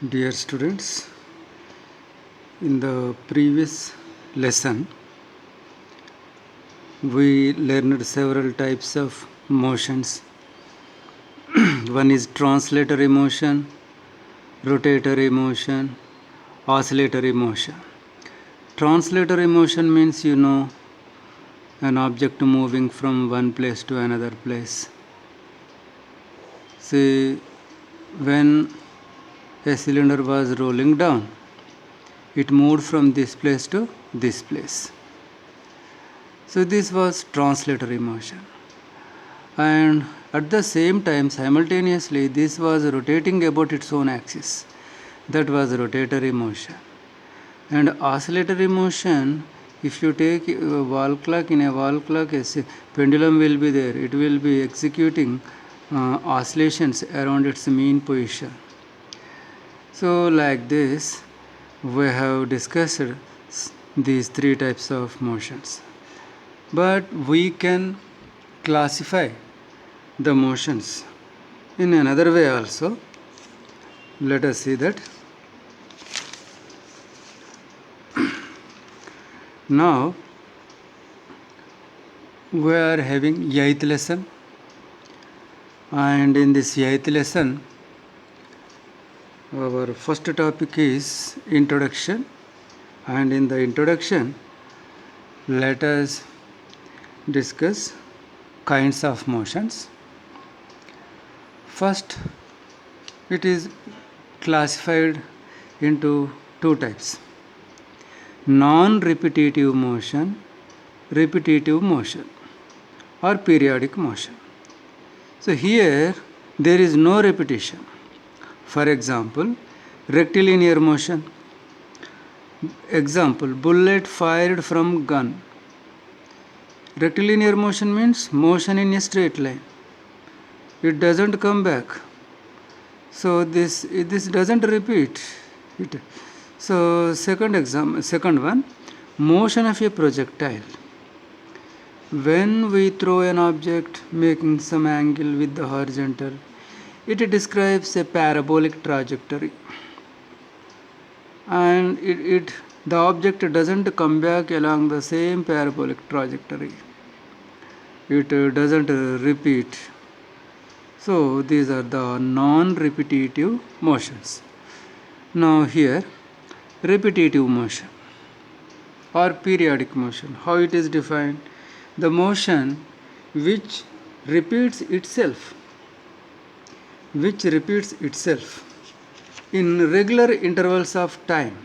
Dear students, in the previous lesson, we learned several types of motions. One is translatory motion, rotatory motion, oscillatory motion. Translatory motion means an object moving from one place to another place. See, when a cylinder was rolling down, it moved from this place to this place. So this was translatory motion. And at the same time, simultaneously, this was rotating about its own axis. That was rotatory motion. And oscillatory motion, if you take a wall clock, in a wall clock, a pendulum will be there. It will be executing oscillations around its mean position. So like this, we have discussed these three types of motions. But we can classify the motions in another way also. Let us see that. Now we are having 8th lesson, and in this 8th lesson our first topic is introduction, and in the introduction let us discuss kinds of motions. First, it is classified into two types: non-repetitive motion, repetitive motion, or periodic motion. So here there is no repetition. For example, rectilinear motion. Example, bullet fired from gun. Rectilinear motion means motion in a straight line. It doesn't come back. So this doesn't repeat it. So second one, motion of a projectile. When we throw an object making some angle with the horizontal, it describes a parabolic trajectory, and the object doesn't come back along the same parabolic trajectory. It doesn't repeat. So these are the non-repetitive motions. Now here, repetitive motion or periodic motion. How it is defined? The motion which repeats itself in regular intervals of time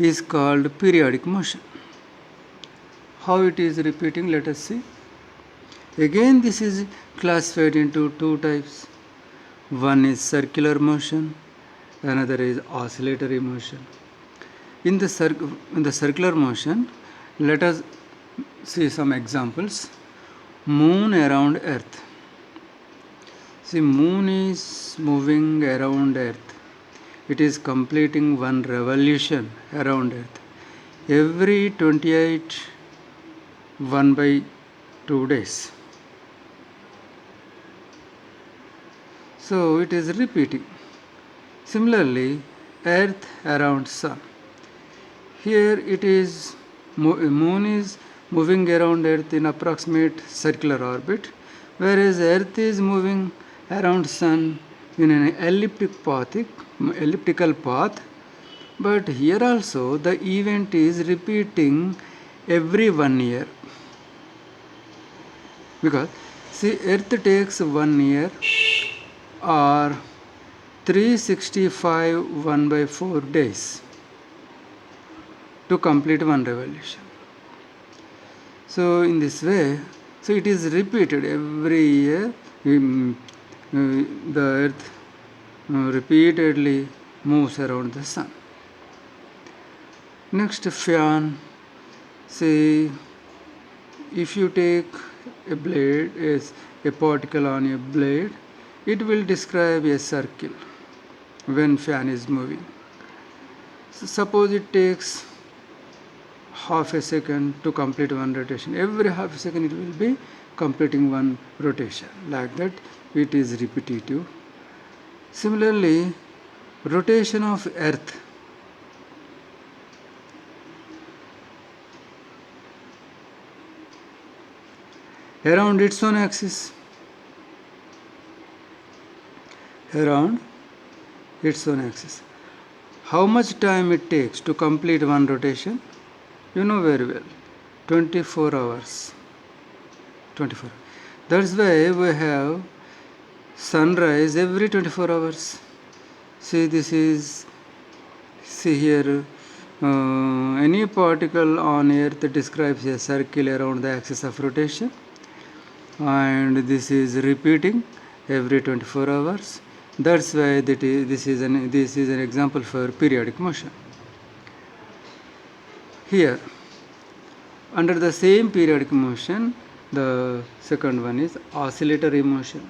is called periodic motion. How it is repeating? Let us see. Again, this is classified into two types. One is circular motion, another is oscillatory motion. In the circular motion, let us see some examples. Moon around Earth. See, Moon is moving around Earth. It is completing one revolution around Earth. Every 28 1/2 days. So it is repeating. Similarly, Earth around Sun. Here it is, Moon is moving around Earth in approximate circular orbit, whereas Earth is moving around Sun in an elliptical path. But here also the event is repeating every 1 year. Because see, Earth takes 1 year or 365 1/4 days to complete one revolution. So in this way, so it is repeated every year. The Earth repeatedly moves around the Sun. Next, fan. See, if you take a blade, a particle on a blade, it will describe a circle when fan is moving. So suppose it takes half a second to complete one rotation. Every half a second it will be completing one rotation. Like that, it is repetitive. Similarly, rotation of Earth around its own axis, around its own axis. How much time it takes to complete one rotation? You know very well, 24 hours. 24. That's why we have sunrise every 24 hours. See, see here, any particle on Earth describes a circle around the axis of rotation, and this is repeating every 24 hours. That's why this is an example for periodic motion. Here, under the same periodic motion, the second one is oscillatory motion.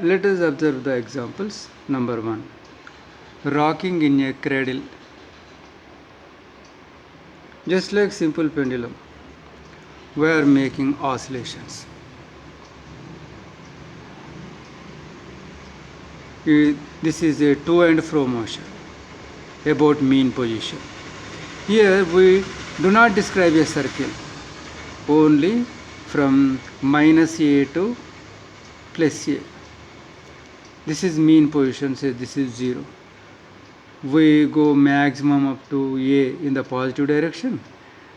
Let us observe the examples. Number 1, rocking in a cradle. Just like simple pendulum, we are making oscillations. This is a to and fro motion about mean position. Here we do not describe a circle, only from minus A to plus A. This is mean position, say this is 0. We go maximum up to A in the positive direction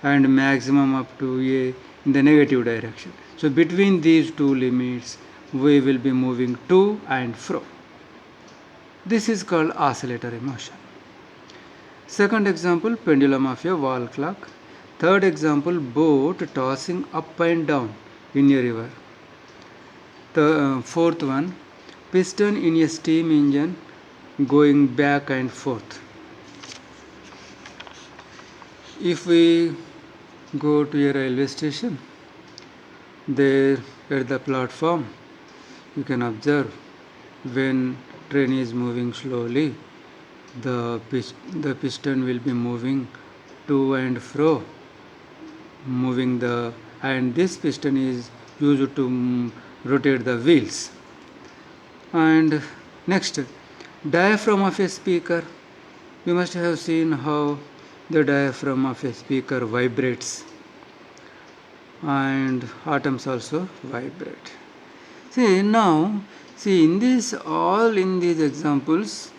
and maximum up to A in the negative direction. So between these two limits, we will be moving to and fro. This is called oscillatory motion. Second example, pendulum of a wall clock. Third example, boat tossing up and down in a river. The fourth one, piston in a steam engine going back and forth. If we go to a railway station, there at the platform, you can observe when train is moving slowly, the piston will be moving to and fro, and this piston is used to rotate the wheels. And next, diaphragm of a speaker. You must have seen how the diaphragm of a speaker vibrates, and atoms also vibrate. See in these examples,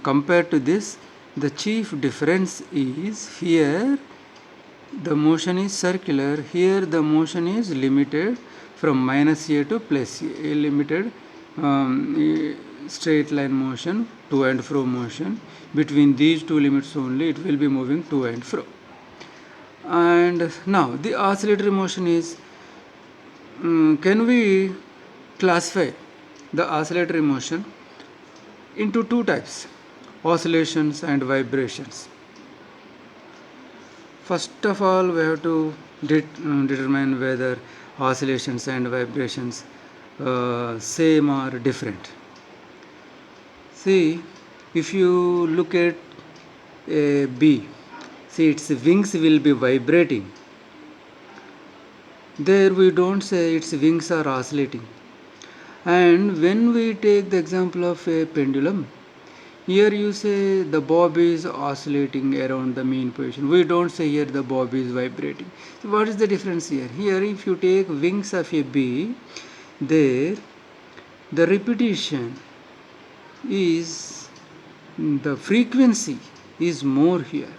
compared to this, the chief difference is here the motion is circular, here the motion is limited from minus A to plus A, limited straight line motion, to and fro motion. Between these two limits only it will be moving to and fro. And now the oscillatory motion is, can we classify the oscillatory motion into two types, oscillations and vibrations. First of all, we have to determine whether oscillations and vibrations same or different. See, if you look at a bee, see its wings will be vibrating. There we don't say its wings are oscillating. And when we take the example of a pendulum, here you say the bob is oscillating around the mean position. We don't say here the bob is vibrating. So what is the difference here? Here if you take wings of a bee, there the repetition is, the frequency is more here.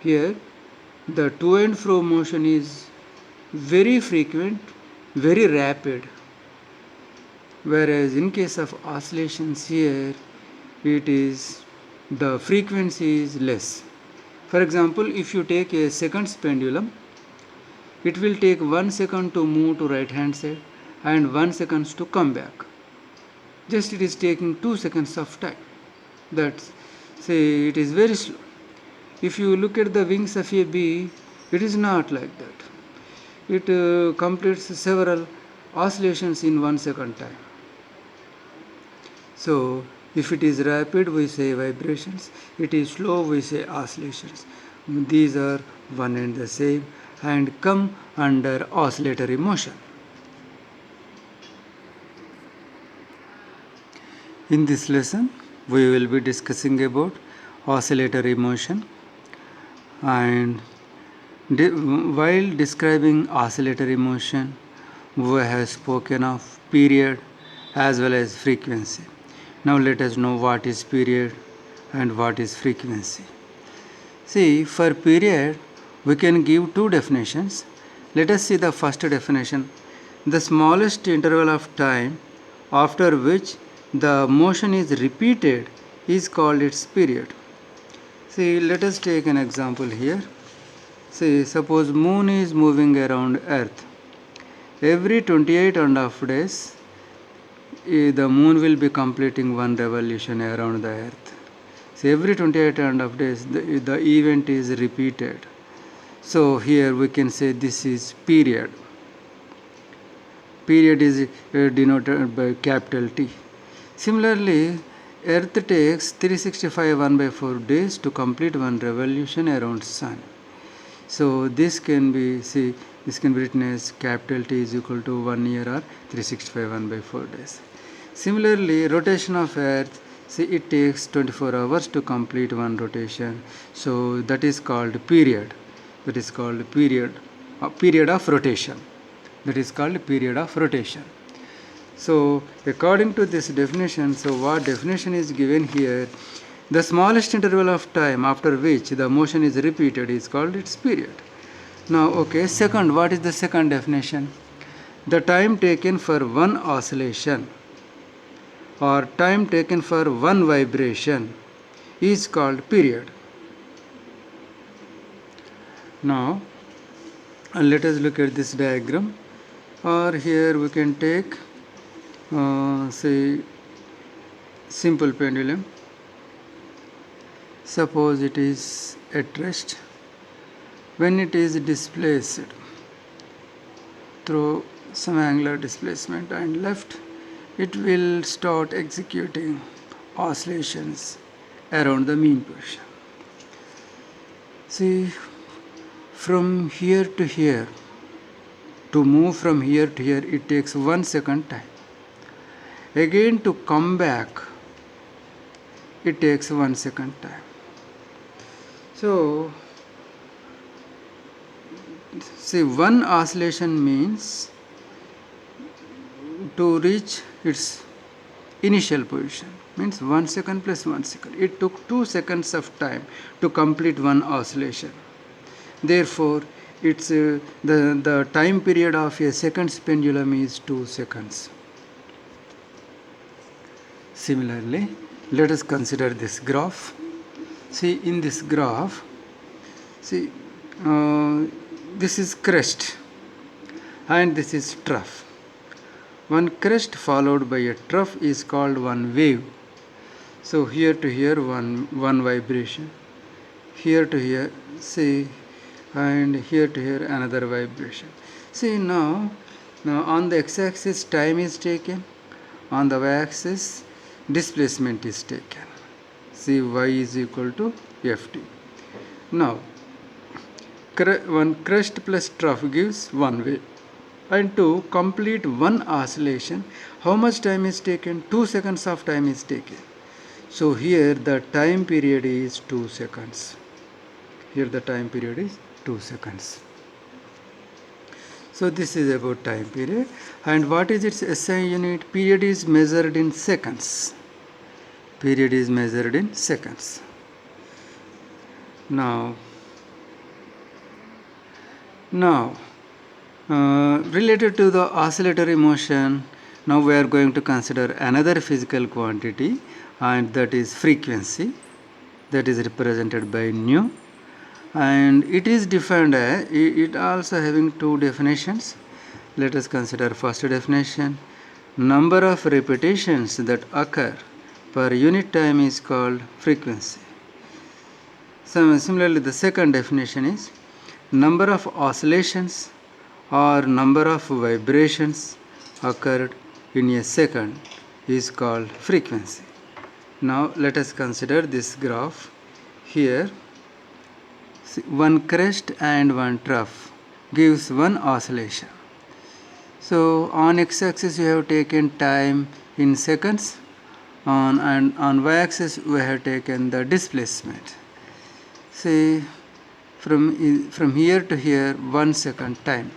Here the to and fro motion is very frequent, very rapid. Whereas in case of oscillations here, it is the frequency is less. For example, if you take a seconds pendulum, it will take 1 second to move to right hand side and 1 second to come back. Just it is taking 2 seconds of time. That's, say, it is very slow. If you look at the wings of a bee, it is not like that. It completes several oscillations in 1 second time. So if it is rapid, we say vibrations. It is slow, we say oscillations. These are one and the same and come under oscillatory motion. In this lesson, we will be discussing about oscillatory motion, and while describing oscillatory motion, we have spoken of period as well as frequency. Now let us know what is period and what is frequency. See, for period, we can give two definitions. Let us see the first definition. The smallest interval of time after which the motion is repeated is called its period. See, let us take an example here. See, suppose moon is moving around earth. Every 28.5 days, the moon will be completing one revolution around the earth. So every 28.5 days, the event is repeated. So here we can say this is period. Period is denoted by capital T. Similarly, Earth takes 365 1/4 days to complete one revolution around Sun. So this can be written as capital T is equal to 1 year or 365 1/4 days. Similarly, rotation of Earth, it takes 24 hours to complete one rotation. So that is called period. That is called period of rotation. That is called period of rotation. So according to this definition, so what definition is given here? The smallest interval of time after which the motion is repeated is called its period. Now, okay, second, what is the second definition? The time taken for one oscillation or time taken for one vibration is called period. Now, let us look at this diagram, or here we can take say simple pendulum. Suppose it is at rest. When it is displaced through some angular displacement and left, it will start executing oscillations around the mean position. See, from here to here, to move from here to here, it takes 1 second time. Again to come back, it takes 1 second time. So, see, one oscillation means to reach its initial position, means 1 second plus 1 second. It took 2 seconds of time to complete one oscillation. Therefore, it's the time period of a second's pendulum is 2 seconds. Similarly, let us consider this graph. See, in this graph, see, this is crest and this is trough. One crest followed by a trough is called one wave. So here to here one vibration, here to here, see, and here to here another vibration. See, now on the x-axis time is taken, on the y-axis displacement is taken. See, y is equal to ft. Now, one crest plus trough gives one wave. And to complete one oscillation, how much time is taken? 2 seconds of time is taken. So here the time period is 2 seconds. Here the time period is 2 seconds. So this is about time period. And what is its SI unit? Period is measured in seconds. Period is measured in seconds. Now related to the oscillatory motion, now we are going to consider another physical quantity, and that is frequency, that is represented by nu, and it is defined as, it also having two definitions. Let us consider first definition. Number of repetitions that occur per unit time is called frequency. So similarly, the second definition is number of oscillations or number of vibrations occurred in a second is called frequency. Now let us consider this graph. Here, one crest and one trough gives one oscillation. So on x-axis you have taken time in seconds, and on y-axis we have taken the displacement. See, from here to here 1 second time.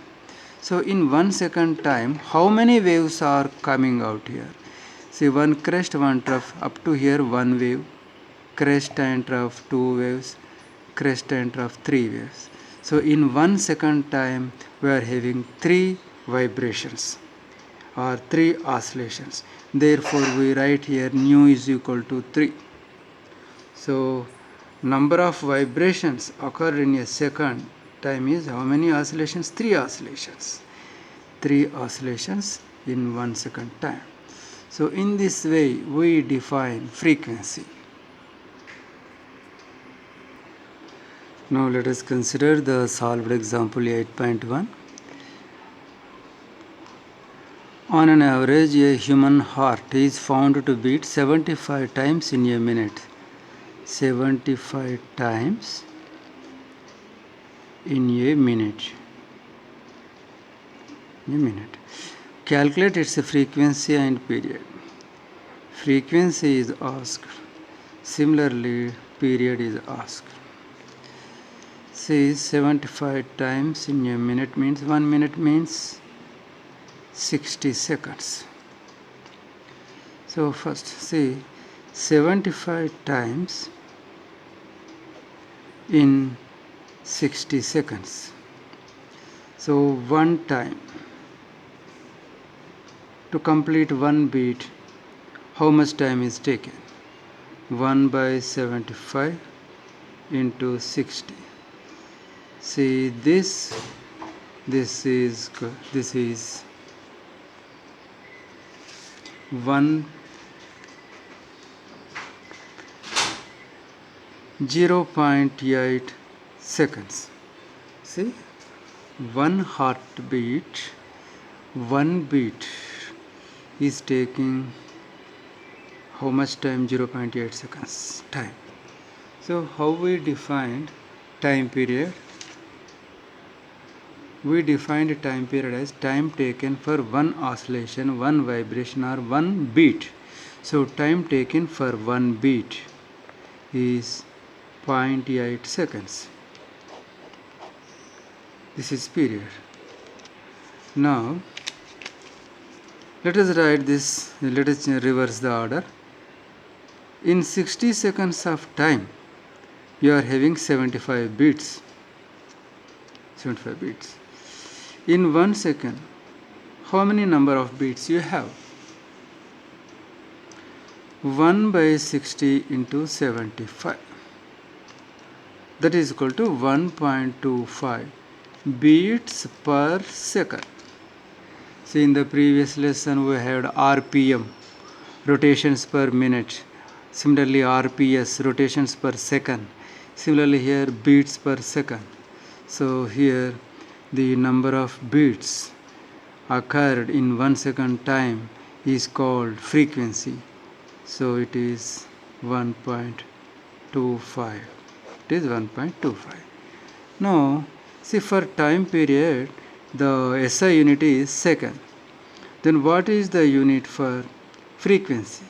So in 1 second time, how many waves are coming out here? See, one crest, one trough, up to here one wave, crest and trough 2 waves, crest and trough 3 waves. So in 1 second time we are having 3 vibrations or 3 oscillations. Therefore we write here nu is equal to 3. So number of vibrations occur in a second time is how many oscillations? 3 oscillations. 3 oscillations in 1 second time. So in this way we define frequency. Now let us consider the solved example 8.1. On an average, a human heart is found to beat 75 times in a minute. 75 times in a minute. Calculate its frequency and period. Frequency is asked. Similarly, period is asked. See, 75 times in a minute means 1 minute means 60 seconds. So first see 75 times in 60 seconds. So one time to complete one beat, how much time is taken? 1 by 75 into 60. See this is 0.8 seconds. See, one heartbeat, one beat is taking how much time? 0.8 seconds time. So how we defined time period? We defined time period as time taken for one oscillation, one vibration or one beat. So time taken for one beat is 0.8 seconds. This is period. Now let us write this, let us reverse the order. In 60 seconds of time you are having 75 beats. 75 beats. In 1 second, how many number of beats you have? 1 by 60 into 75. That is equal to 1.25 beats per second. See, in the previous lesson we had RPM, rotations per minute. Similarly RPS, rotations per second. Similarly here beats per second. So here the number of beats occurred in 1 second time is called frequency. So it is 1.25. It is 1.25. Now see, for time period the SI unit is second. Then what is the unit for frequency?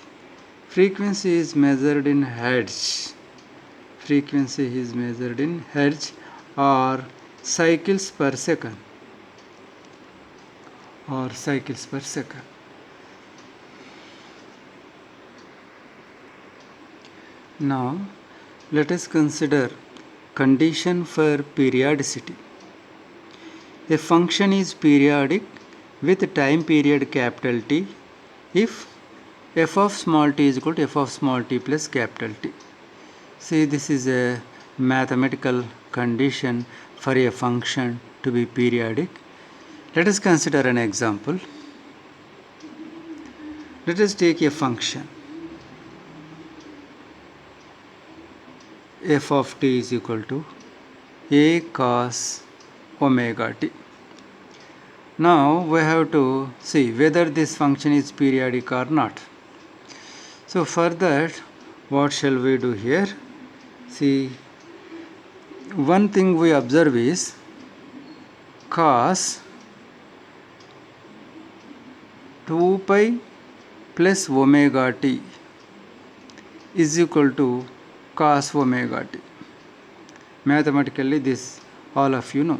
Frequency is measured in hertz. Frequency is measured in hertz or cycles per second. Now let us consider condition for periodicity. A function is periodic with time period capital T if f of small t is equal to f of small t plus capital T. See, this is a mathematical condition for a function to be periodic. Let us consider an example. Let us take a function f of t is equal to a cos omega t. Now we have to see whether this function is periodic or not. So for that, what shall we do here? See, one thing we observe is cos 2 pi plus omega t is equal to cos omega t. Mathematically, this all of you know.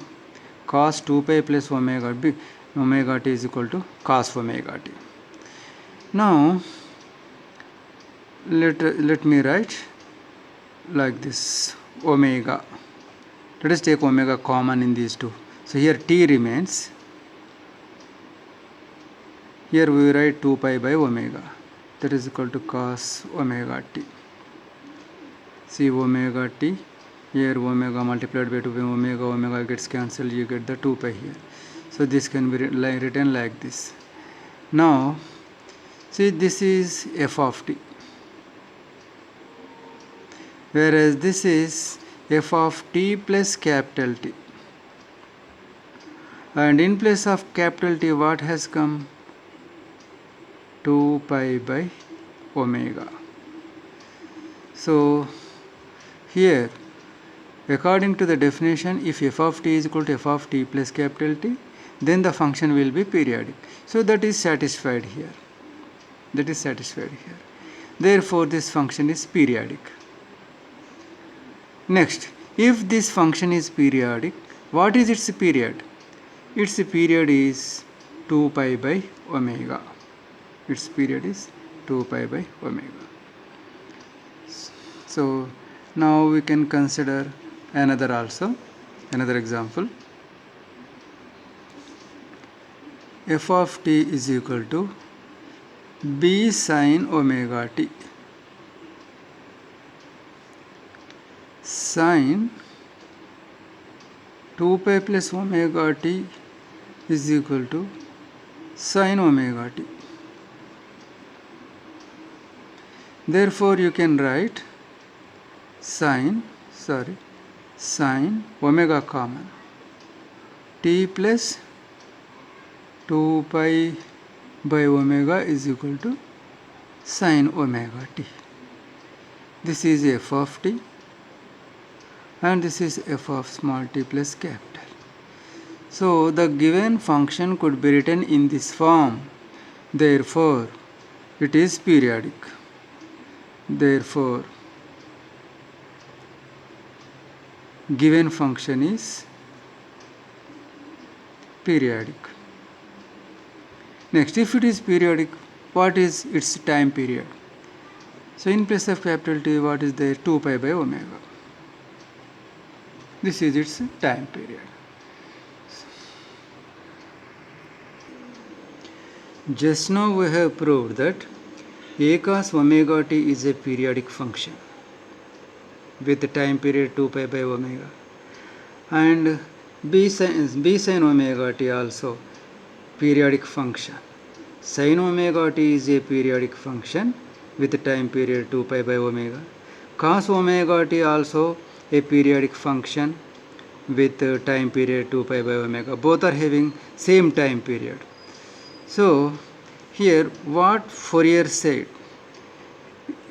Cos 2 pi plus omega t is equal to cos omega t. Now, let me write like this, omega. Let us take omega common in these two. So here t remains. Here we write 2 pi by omega. That is equal to cos omega t. See omega t. Here omega multiplied by 2 by omega gets cancelled. You get the 2 pi here. So this can be written like this. Now, see, this is f of t. Whereas this is f of t plus capital T. And in place of capital T, what has come? 2 pi by omega. So here, according to the definition, if f of t is equal to f of t plus capital T, then the function will be periodic. So that is satisfied here. That is satisfied here. Therefore, this function is periodic. Next, if this function is periodic, what is its period? Its period is 2 pi by omega. Its period is 2 pi by omega. So now we can consider another example. F of t is equal to b sin omega t. Sin 2 pi plus omega t is equal to sin omega t. Therefore, you can write sin omega common t plus 2 pi by omega is equal to sin omega t. This is f of t and this is f of small t plus capital. So the given function could be written in this form. Therefore, it is periodic. Therefore, given function is periodic. Next, if it is periodic, what is its time period? So in place of capital T, what is there? 2 pi by omega. This is its time period. Just now we have proved that a cos omega t is a periodic function with the time period 2 pi by omega, and b sin omega t also periodic function. Sin omega t is a periodic function with the time period 2 pi by omega. Cos omega t also a periodic function with the time period 2 pi by omega. Both are having same time period. So here what Fourier said,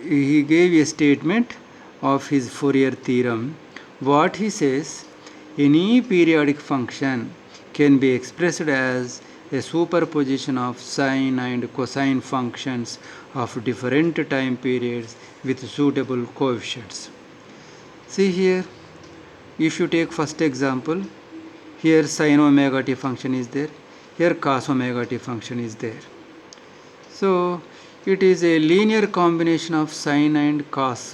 he gave a statement of his Fourier theorem. What he says, any periodic function can be expressed as a superposition of sine and cosine functions of different time periods with suitable coefficients. See here, if you take first example, here sin omega t function is there, here cos omega t function is there. So it is a linear combination of sine and cosine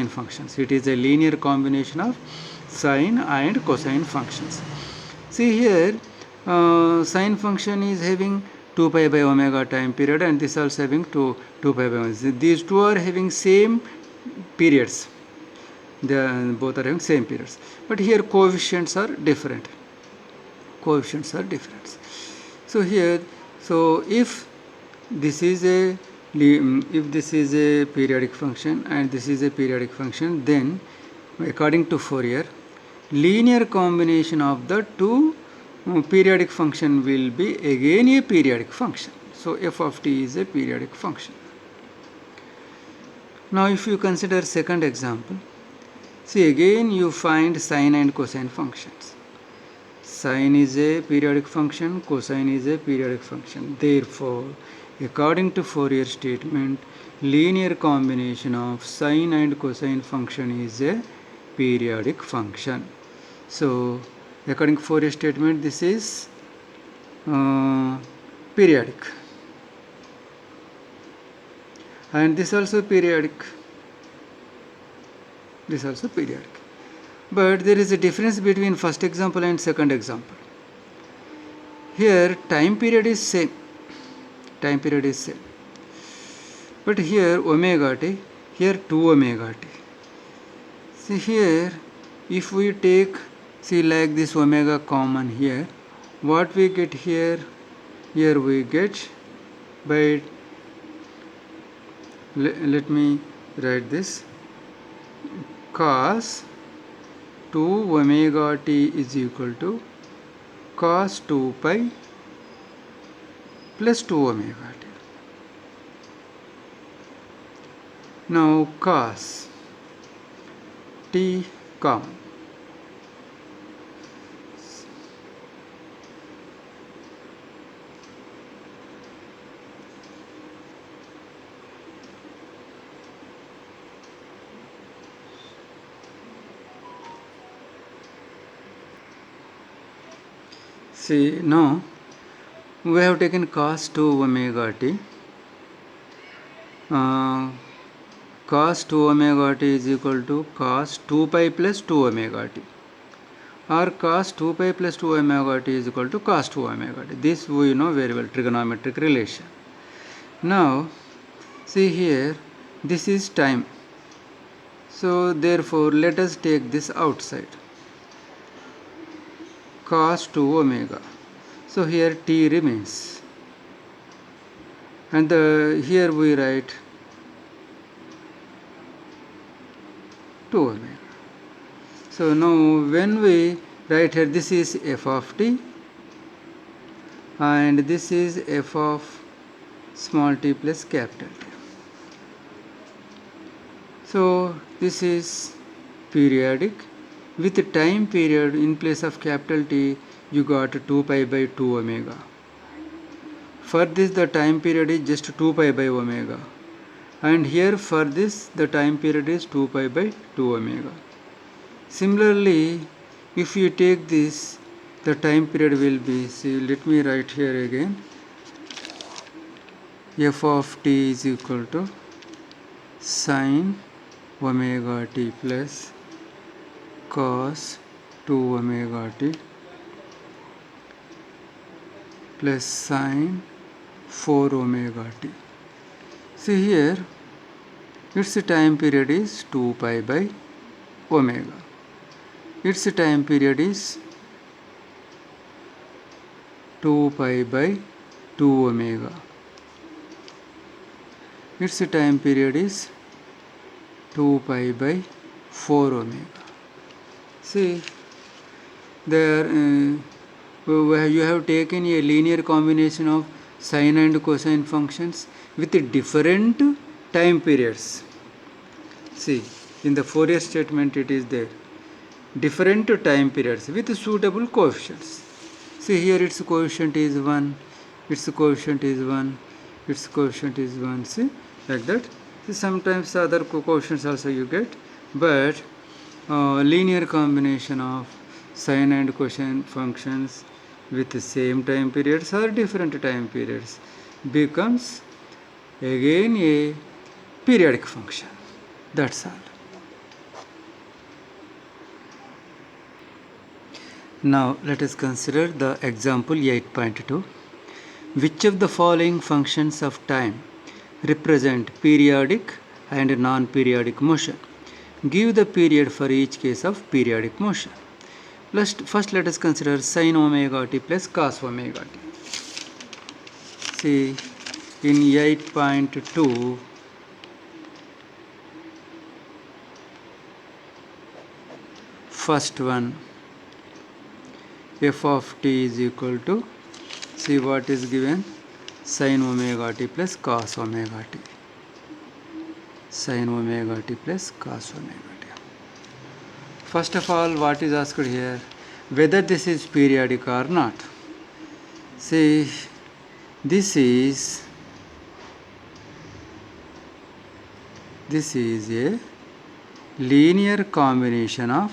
functions. It is a linear combination of sine and cosine functions. See here, sine function is having 2 pi by omega time period, and this also having 2 pi by omega. These two are having same periods. Both are having same periods. But here coefficients are different. So here, if this is a periodic function and this is a periodic function, then according to Fourier, linear combination of the two periodic function will be again a periodic function. So f of t is a periodic function. Now if you consider second example, see again you find sine and cosine functions. Sine is a periodic function, cosine is a periodic function. Therefore, According to Fourier statement, linear combination of sine and cosine function is a periodic function. So according to Fourier statement, this is periodic, and this also periodic, this also periodic. But there is a difference between first example and second example. Here time period is same, but here omega t, here 2 omega t. See here, if we take, see like this omega common here, what we get here, we get by, let me write this, cos 2 omega t is equal to cos 2 pi plus 2 omega t. Now cos t common. See, now we have taken cos 2 omega t. Cos 2 omega t is equal to cos 2 pi plus 2 omega t, or cos 2 pi plus 2 omega t is equal to cos 2 omega t. This we know very well, trigonometric relation. Now see here, this is time, so therefore let us take this outside, cos 2 omega. So here t remains, and here we write 2 omega. So now when we write here, this is f of t and this is f of small t plus capital T. So this is periodic. With the time period in place of capital T, you got 2 pi by 2 omega. For this the time period is just 2 pi by omega, and here for this the time period is 2 pi by 2 omega. Similarly, if you take this, the time period will be, see, let me write here again, f of t is equal to sine omega t plus cos 2 omega t plus sine 4 omega t. See here, its time period is 2 pi by omega. Its time period is 2 pi by 2 omega. Its time period is 2 pi by 4 omega. See, there you have taken a linear combination of sine and cosine functions with different time periods. See, in the Fourier statement it is there, different time periods with suitable coefficients. See here, its coefficient is 1, its coefficient is 1, its coefficient is 1, see, like that. See, sometimes other coefficients also you get, but linear combination of sine and cosine functions with the same time periods or different time periods becomes again a periodic function. That's all. Now let us consider the example 8.2. Which of the following functions of time represent periodic and non-periodic motion? Give the period for each case of periodic motion. First let us consider sin omega t plus cos omega t. See, in 8.2, first one, f of t is equal to, see what is given, sin omega t plus cos omega t. Sin omega t plus cos omega t. First of all, what is asked here? Whether this is periodic or not. See, this is this is a linear combination of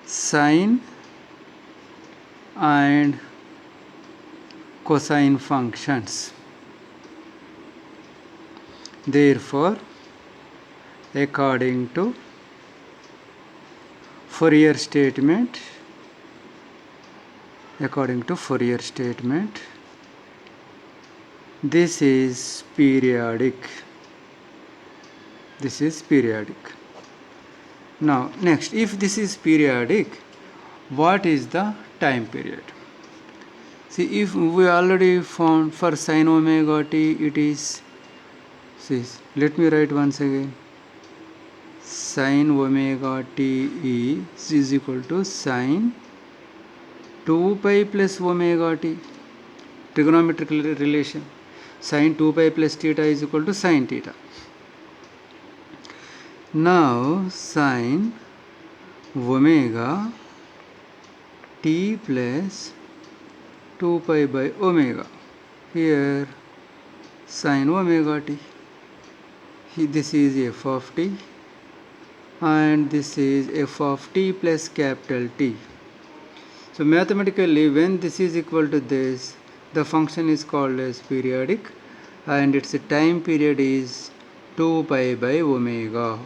sine and cosine functions. Therefore, according to Fourier statement, this is periodic. Now next, if this is periodic, what is the time period? See, if we already found for sine omega t, it is, see, let me write once again. Sine omega t is equal to sine 2 pi plus omega t. Trigonometric relation. Sine 2 pi plus theta is equal to sine theta. Now sine omega t plus 2 pi by omega. Here sine omega t. This is f of t and this is f of t plus capital T. So mathematically, when this is equal to this, the function is called as periodic and its time period is 2 pi by omega.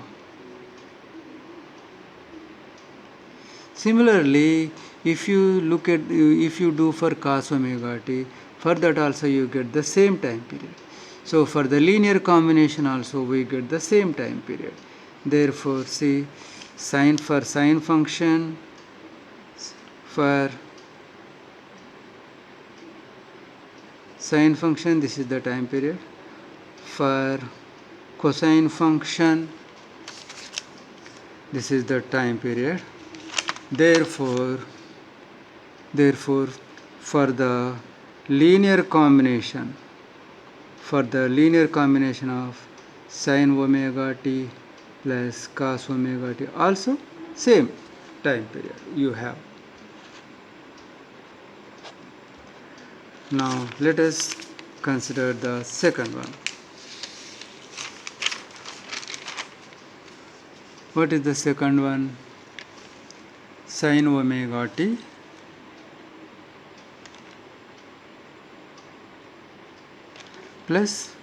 Similarly, if you do for cos omega t, for that also you get the same time period. So for the linear combination also we get the same time period. Therefore, see, for sine function, for sine function this is the time period. For cosine function this is the time period. Therefore for the linear combination of sine omega t plus cos omega t, also same time period you have. Now let us consider the second one. What is the second one? Sine omega t plus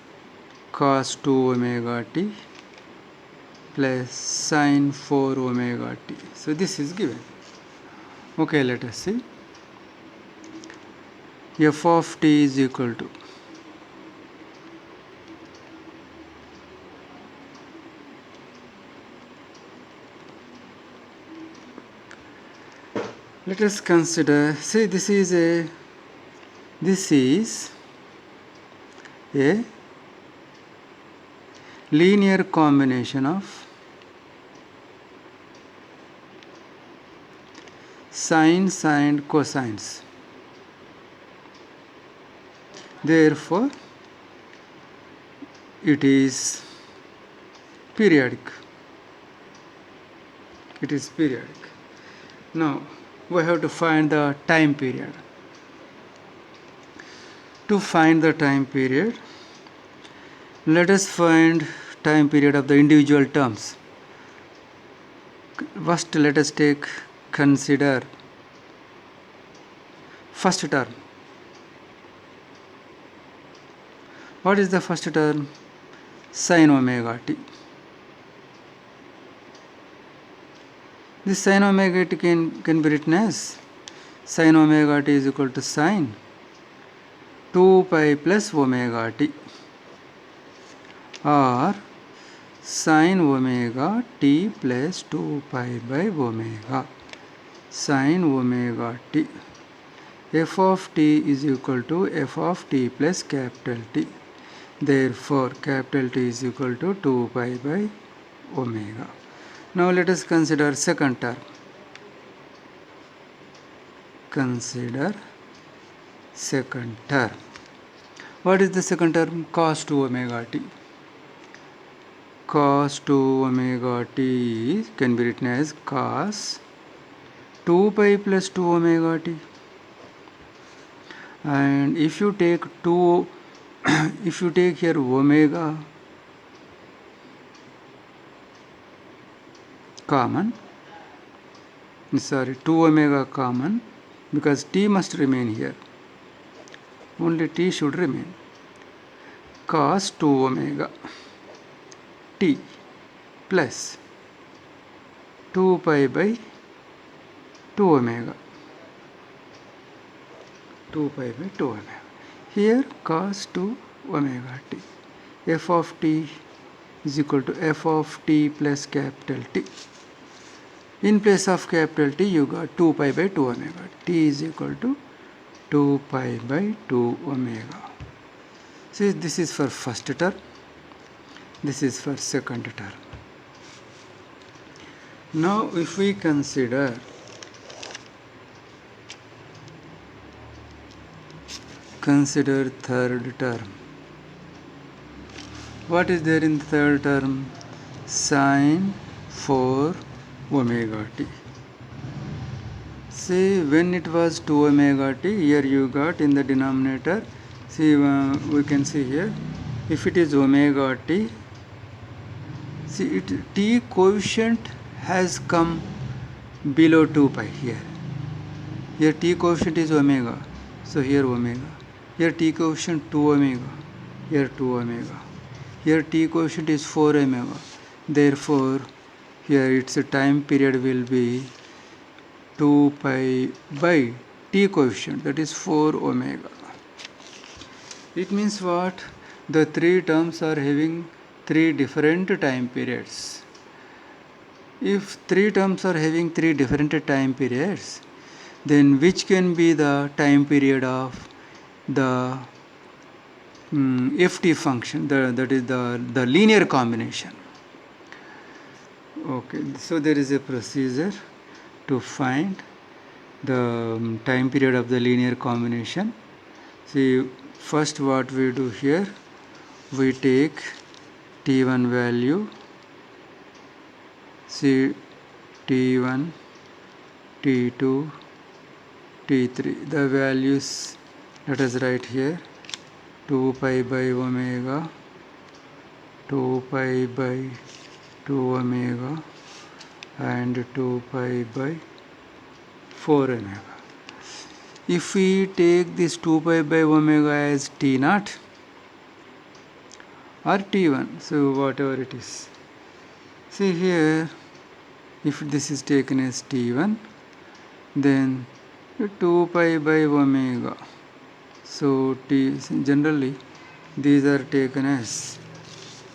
cos 2 omega t plus sine 4 omega t. So this is given. Okay, let us see. F of t is equal to let us consider, say this is a linear combination of sines and cosines. Therefore, it is periodic. Now, we have to find the time period. To find the time period, let us find time period of the individual terms. First, let us consider first term. What is the first term? Sine omega t. This sine omega t can be written as sine omega t is equal to sine 2 pi plus omega t, or sine omega t plus 2 pi by omega. Sine omega t. F of t is equal to f of t plus capital T. Therefore, capital T is equal to 2 pi by omega. Now let us consider second term. What is the second term? Cos 2 omega t. Cos 2 omega t can be written as cos 2 pi plus 2 omega t, And if you take 2, if you take here omega common, sorry, 2 omega common, because t must remain here, only t should remain, cos 2 omega t plus 2 pi by 2 omega, 2 pi by 2 omega. Here cos 2 omega t, f of t is equal to f of t plus capital T. In place of capital T you got 2 pi by 2 omega. T is equal to 2 pi by 2 omega. See, this is for first term, this is for second term. Now if we consider third term, what is there in the third term? Sine 4 omega t. See, when it was 2 omega t, here you got in the denominator, see, we can see here, if it is omega t, see, t coefficient has come below 2 pi here. Here t coefficient is omega, so here omega. Here t coefficient 2 omega, here 2 omega. Here t coefficient is 4 omega. Therefore, here its time period will be 2 pi by t coefficient, that is 4 omega. It means what? The three terms are having three different time periods. If three terms are having three different time periods, then which can be the time period of the ft function, that is the linear combination. Okay, so there is a procedure to find the time period of the linear combination. See, first what we do here, we take t1 value, see, t1, t2, t3, the values let us write here, 2 pi by omega, 2 pi by 2 omega and 2 pi by 4 omega. If we take this 2 pi by omega as t naught or t1, so whatever it is. See here, if this is taken as t1, then 2 pi by omega. So generally these are taken as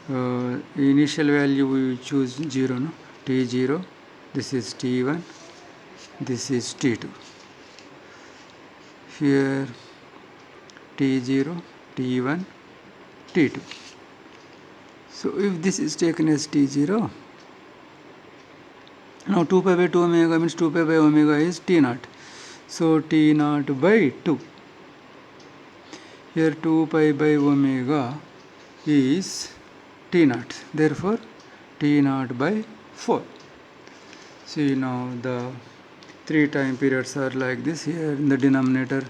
initial value we choose 0, no? t0, this is t1, this is t2. Here t0, t1, t2. So if this is taken as t0, now 2 pi by 2 omega means 2 pi by omega is t naught. So t naught by 2. Here 2 pi by omega is t naught. Therefore t naught by 4. See, now the three time periods are like this. Here in the denominator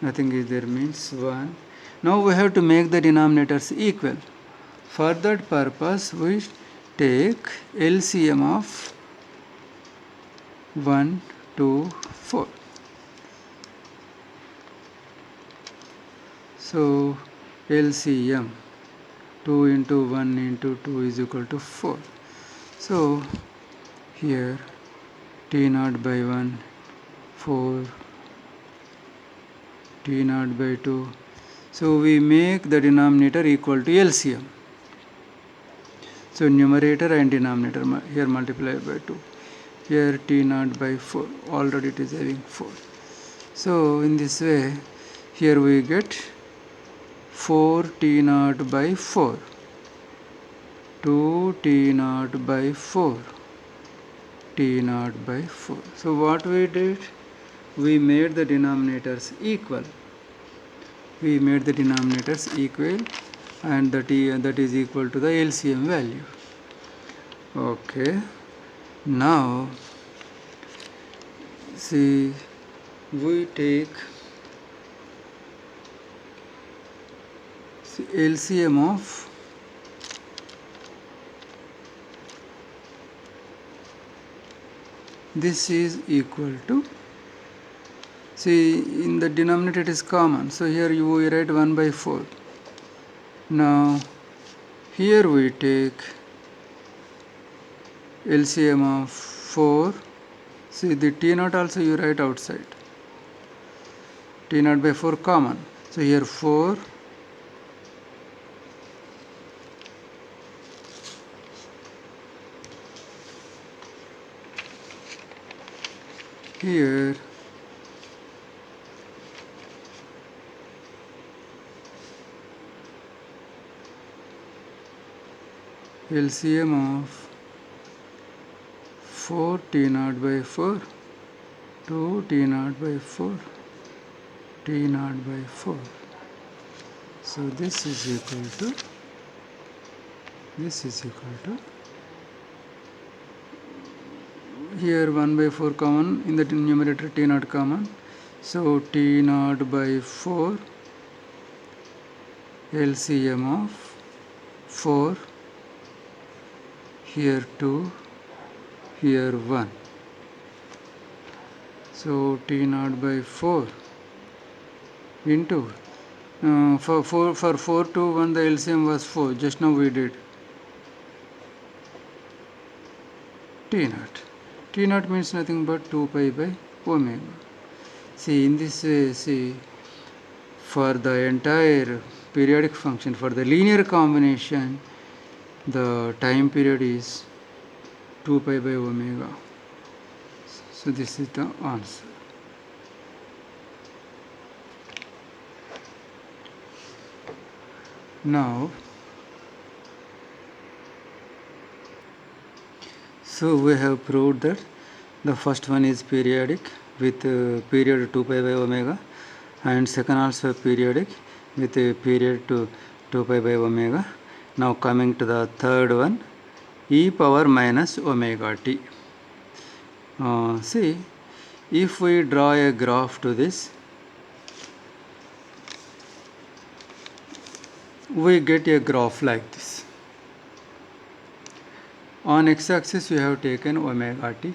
nothing is there, means 1. Now we have to make the denominators equal. For that purpose we take LCM of 1, 2, 4. So LCM 2 into 1 into 2 is equal to 4. So here t naught by 1, 4, t naught by 2. So we make the denominator equal to LCM. So numerator and denominator here multiply by 2. Here t naught by 4, already it is having 4. So in this way, here we get 4 t naught by 4, 2 t naught by 4, t naught by 4. So what we did, we made the denominators equal. We made the denominators equal, and that is equal to the LCM value. Okay, now see, we take LCM of this is equal to, see, in the denominator it is common, so here you write 1 by 4. Now here we take LCM of 4. See, the T naught also you write outside. T naught by 4 common. So here 4 here LCM of 4 T naught by 4 2 T naught by 4 T naught by 4. So this is equal to here 1 by 4 common, in the numerator T naught common, so T naught by 4 LCM of 4, here 2, here 1. So T naught by 4 into for 4 to 1 the LCM was 4, just now we did T naught. T naught means nothing but 2 pi by omega. See, in this way, see, for the entire periodic function, for the linear combination, the time period is 2 pi by omega. So this is the answer. Now, so we have proved that the first one is periodic with period 2 pi by omega, and second also periodic with a period to 2 pi by omega. Now coming to the third one, e power minus omega t. See, if we draw a graph to this, we get a graph like this. On x-axis you have taken omega t,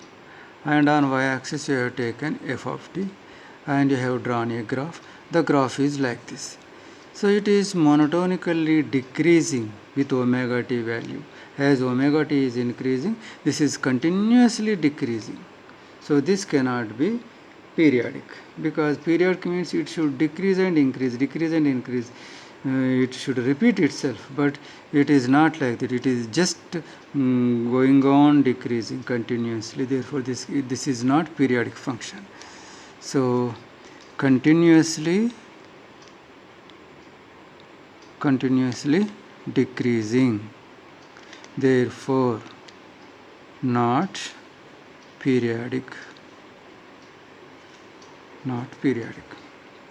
and on y-axis you have taken f of t, and you have drawn a graph. The graph is like this. So it is monotonically decreasing with omega t value. As omega t is increasing, this is continuously decreasing. So this cannot be periodic, because periodic means it should decrease and increase, decrease and increase. It should repeat itself, but it is not like that. It is just going on decreasing continuously. Therefore this is not periodic function. So continuously decreasing, therefore not periodic.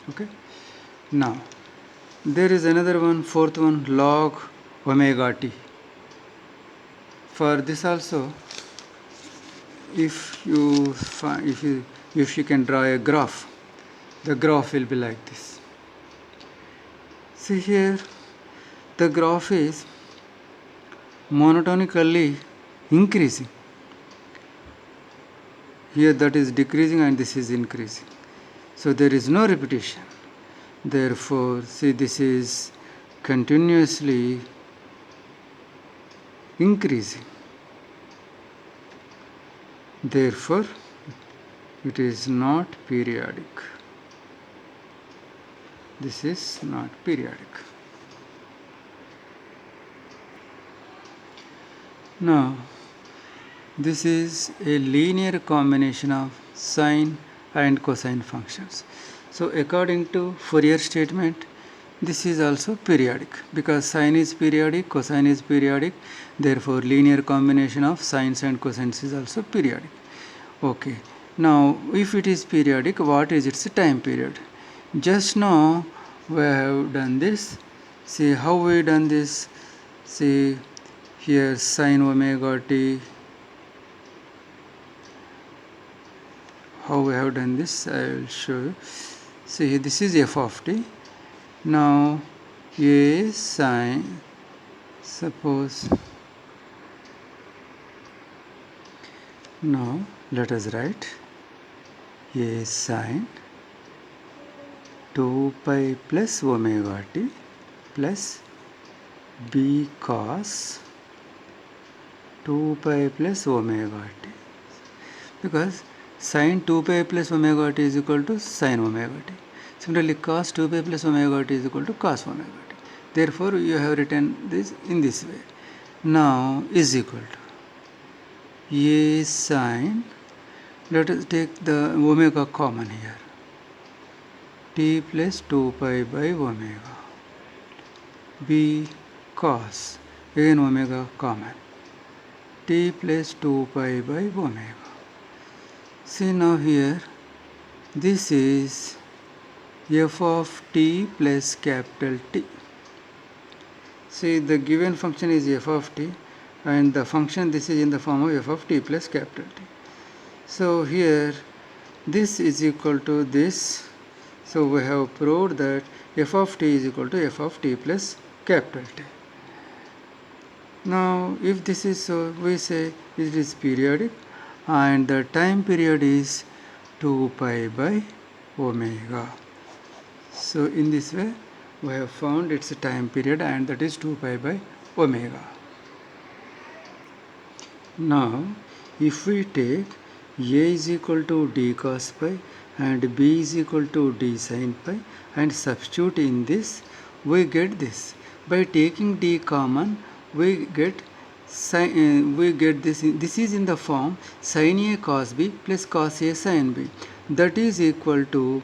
Okay. Now there is another one, fourth one, log omega t. For this also, if you can draw a graph, the graph will be like this. See here, the graph is monotonically increasing. Here that is decreasing and this is increasing. So there is no repetition. Therefore, see, this is continuously increasing. Therefore, it is not periodic. This is not periodic. Now, this is a linear combination of sine and cosine functions. So according to Fourier statement, this is also periodic, because sine is periodic, cosine is periodic, therefore linear combination of sines and cosines is also periodic. Okay, now if it is periodic, what is its time period? Just now we have done this. See how we done this. See here, sine omega t. How we have done this, I will show you. See, this is f of t. Now A sine, suppose, now let us write A sine 2 pi plus omega t plus B cos 2 pi plus omega t, because sin 2 pi plus omega t is equal to sin omega t. Similarly, cos 2 pi plus omega t is equal to cos omega t. Therefore, you have written this in this way. Now is equal to A sin, let us take the omega common here, t plus 2 pi by omega, B cos, again omega common, t plus 2 pi by omega. See now here, this is f of t plus capital T. See, the given function is f of t, and the function this is in the form of f of t plus capital T. So here this is equal to this. So we have proved that f of t is equal to f of t plus capital T. Now if this is so, we say it is periodic, and the time period is 2 pi by omega. So in this way we have found its time period, and that is 2 pi by omega. Now if we take A is equal to d cos pi and B is equal to d sin pi and substitute in this, we get this. By taking d common, we get this. This is in the form sin A cos B plus cos A sin B. That is equal to